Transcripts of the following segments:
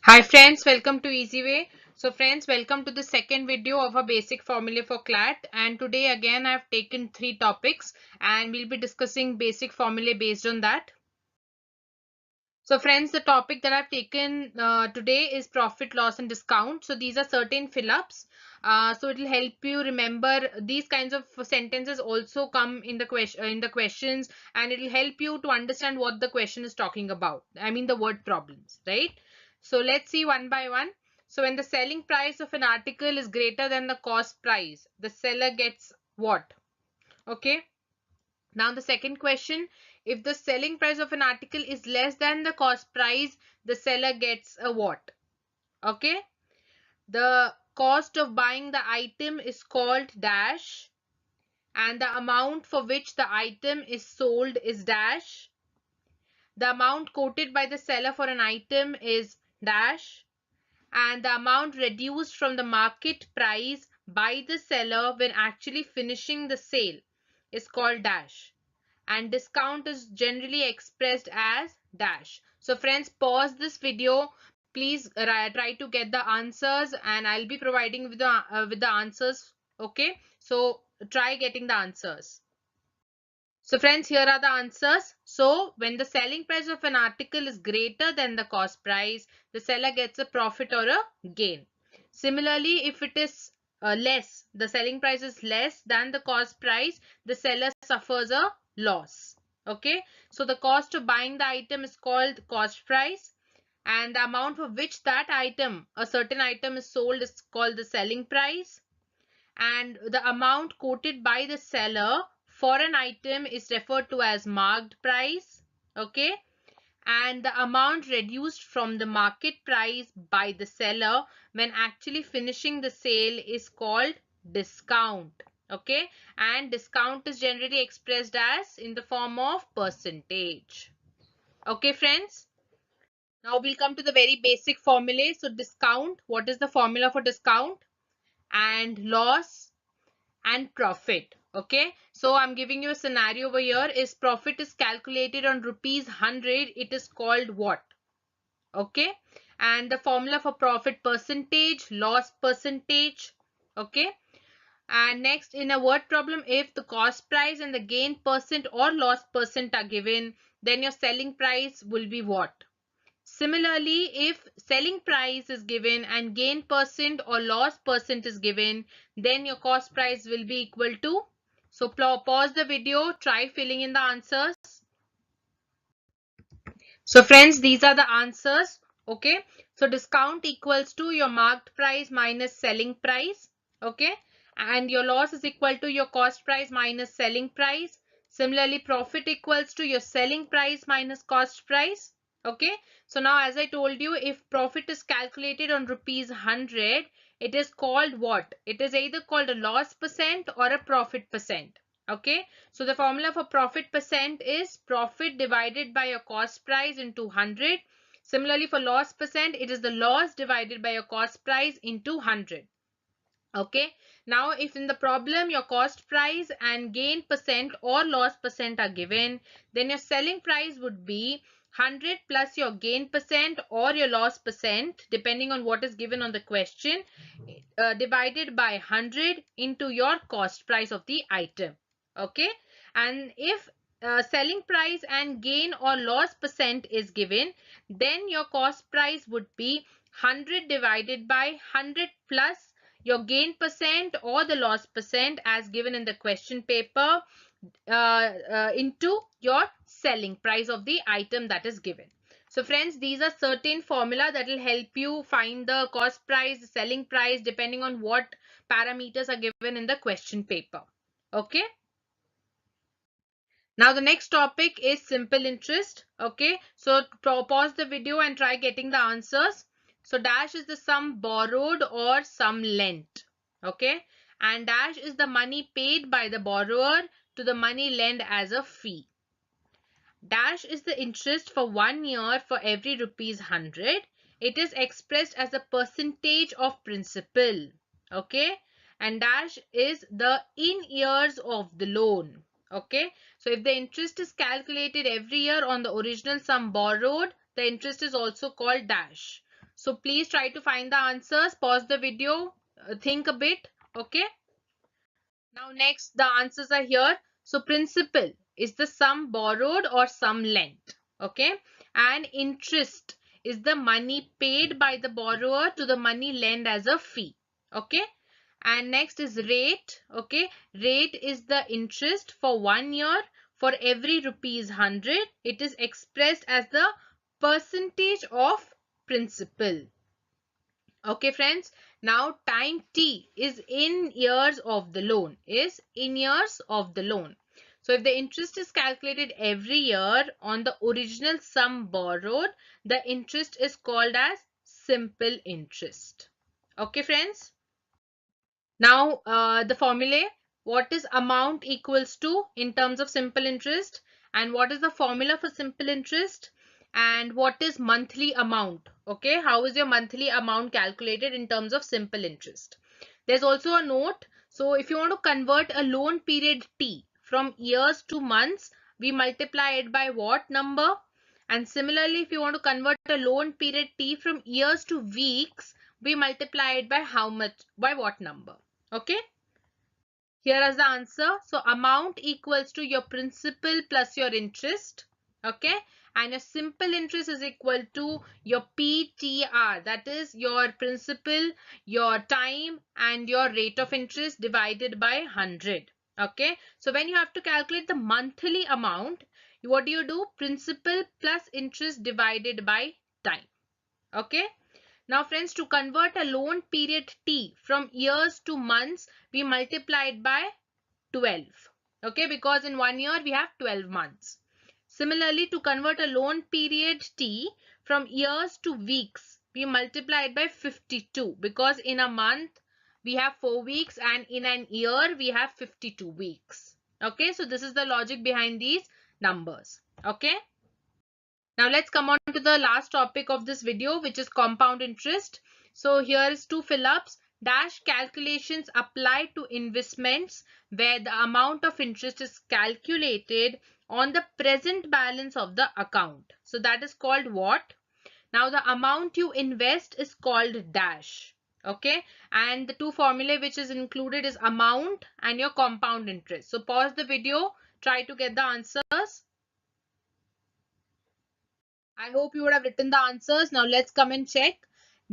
Hi friends, welcome to Easy Way. So friends, welcome to the second video of a basic formula for CLAT, and today again I've taken three topics and we'll be discussing basic formula based on that. So friends, the topic that I've taken today is profit, loss and discount. So these are certain fill-ups. So it will help you remember these kinds of sentences also come in the questions, and it will help you to understand what the question is talking about. I mean the word problems, right? So let's see one by one. So when the selling price of an article is greater than the cost price, the seller gets what? Okay. Now the second question, if the selling price of an article is less than the cost price, the seller gets a what? Okay. The cost of buying the item is called dash, and the amount for which the item is sold is dash. The amount quoted by the seller for an item is dash, and the amount reduced from the market price by the seller when actually finishing the sale is called dash, and discount is generally expressed as dash. So friends, pause this video, please try to get the answers, and I'll be providing with the answers. Okay, so try getting the answers. So friends, here are the answers. So when the selling price of an article is greater than the cost price, the seller gets a profit or a gain. Similarly, if it is less, the selling price is less than the cost price, the seller suffers a loss. Okay, so the cost of buying the item is called cost price, and the amount for which that item, a certain item, is sold is called the selling price, and the amount quoted by the seller for an item is referred to as marked price. Okay, and the amount reduced from the market price by the seller when actually finishing the sale is called discount. Okay, and discount is generally expressed as in the form of percentage. Okay friends, now we'll come to the very basic formula. So discount, what is the formula for discount? And loss and profit. Okay, so I'm giving you a scenario over here. Is profit is calculated on rupees 100, it is called what? Okay, and the formula for profit percentage, loss percentage. Okay, and next, in a word problem, if the cost price and the gain percent or loss percent are given, then your selling price will be what? Similarly, if selling price is given and gain percent or loss percent is given, then your cost price will be equal to. So pause the video, try filling in the answers. So friends, these are the answers. Okay. So discount equals to your marked price minus selling price. Okay. And your loss is equal to your cost price minus selling price. Similarly, profit equals to your selling price minus cost price. Okay. So now, as I told you, if profit is calculated on rupees 100, it is called what? It is either called a loss percent or a profit percent. Okay, so the formula for profit percent is profit divided by your cost price into 100. Similarly, for loss percent, it is the loss divided by your cost price into 100. Okay, now if in the problem your cost price and gain percent or loss percent are given, then your selling price would be 100 plus your gain percent or your loss percent, depending on what is given on the question, divided by 100 into your cost price of the item. Okay, and if selling price and gain or loss percent is given, then your cost price would be 100 divided by 100 plus your gain percent or the loss percent as given in the question paper, into your selling price of the item that is given. So friends, these are certain formula that will help you find the cost price, the selling price, depending on what parameters are given in the question paper. Okay. Now the next topic is simple interest. Okay, so pause the video and try getting the answers. So dash is the sum borrowed or sum lent. Okay, and dash is the money paid by the borrower to the money lent as a fee. Dash is the interest for 1 year for every rupees 100. It is expressed as a percentage of principal. Okay, and dash is the in years of the loan. Okay, so if the interest is calculated every year on the original sum borrowed, the interest is also called dash. So please try to find the answers. Pause the video, think a bit. Okay. Now next, the answers are here. So principal is the sum borrowed or sum lent. Okay. And interest is the money paid by the borrower to the money lent as a fee. Okay. And next is rate. Okay. Rate is the interest for 1 year for every rupees 100. It is expressed as the percentage of principal. Okay, friends. Now time T is in years of the loan. So if the interest is calculated every year on the original sum borrowed, the interest is called as simple interest. Okay, friends. Now the formulae. What is amount equals to in terms of simple interest, and what is the formula for simple interest, and what is monthly amount? Okay, how is your monthly amount calculated in terms of simple interest? There's also a note. So if you want to convert a loan period T from years to months, we multiply it by what number? And similarly, if you want to convert a loan period T from years to weeks, we multiply it by how much, by what number? Okay. Here is the answer. So amount equals to your principal plus your interest. Okay. And your simple interest is equal to your PTR. That is your principal, your time and your rate of interest divided by 100. Okay. So when you have to calculate the monthly amount, what do? Principal plus interest divided by time. Okay. Now friends, to convert a loan period T from years to months, we multiply it by 12. Okay, because in 1 year we have 12 months. Similarly, to convert a loan period T from years to weeks, we multiply it by 52, because in a month we have 4 weeks and in an year we have 52 weeks. Okay, so this is the logic behind these numbers. Okay. Now let's come on to the last topic of this video, which is compound interest. So here is two fill-ups. Dash calculations apply to investments where the amount of interest is calculated on the present balance of the account. So that is called what? Now the amount you invest is called dash. Okay. And the two formulae which is included is amount and your compound interest. So pause the video. Try to get the answers. I hope you would have written the answers. Now let's come and check.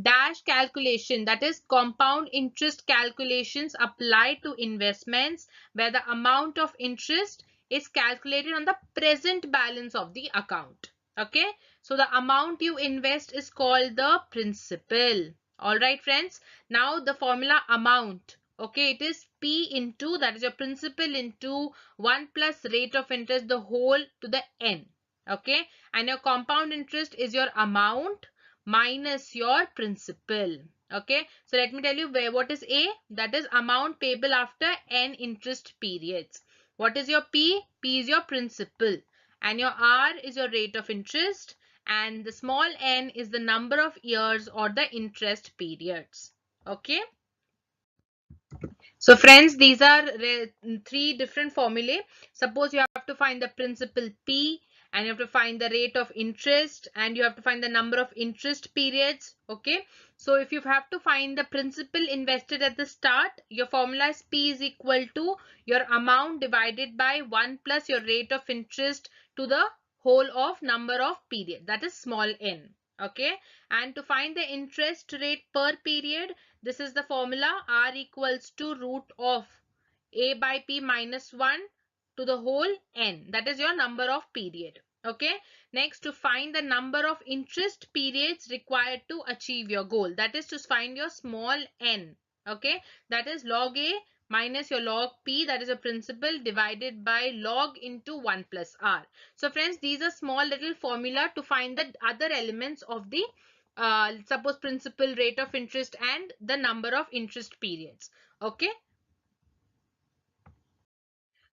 Dash calculation, that is compound interest calculations apply to investments where the amount of interest is calculated on the present balance of the account. Okay. So the amount you invest is called the principal. All right, friends. Now the formula amount. Okay. It is P into, that is your principal, into 1 plus rate of interest, the whole to the N. Okay. And your compound interest is your amount minus your principal. Okay. So let me tell you what is A. That is amount payable after n interest periods. What is your P? P is your principal. And your R is your rate of interest. And the small n is the number of years or the interest periods. Okay. So friends, these are three different formulae. Suppose you have to find the principal P, and you have to find the rate of interest, and you have to find the number of interest periods. Okay. So if you have to find the principal invested at the start, your formula is P is equal to your amount divided by 1 plus your rate of interest to the whole of number of period, that is small n. Okay. And to find the interest rate per period, this is the formula, R equals to root of A by P minus 1 to the whole n. That is your number of period. Okay. Next, to find the number of interest periods required to achieve your goal. That is to find your small n. Okay. That is log A minus your log P, that is a principal, divided by log into 1 plus R. So friends, these are small little formula to find the other elements of the suppose principal, rate of interest and the number of interest periods. Okay.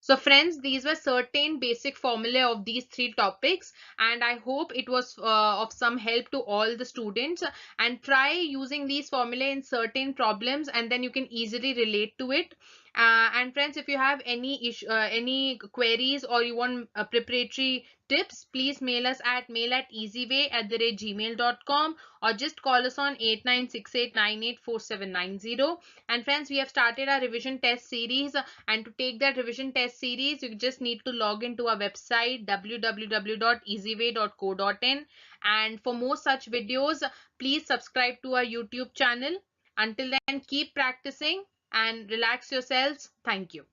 So friends, these were certain basic formulae of these three topics, and I hope it was of some help to all the students, and try using these formulae in certain problems and then you can easily relate to it. And friends, if you have any issue, any queries, or you want preparatory tips, please mail us at mail@easyway@gmail.com, or just call us on 8968984790. And friends, we have started our revision test series, and to take that revision test series, you just need to log into our website www.easyway.co.in. And for more such videos, please subscribe to our YouTube channel. Until then, keep practicing and relax yourselves. Thank you.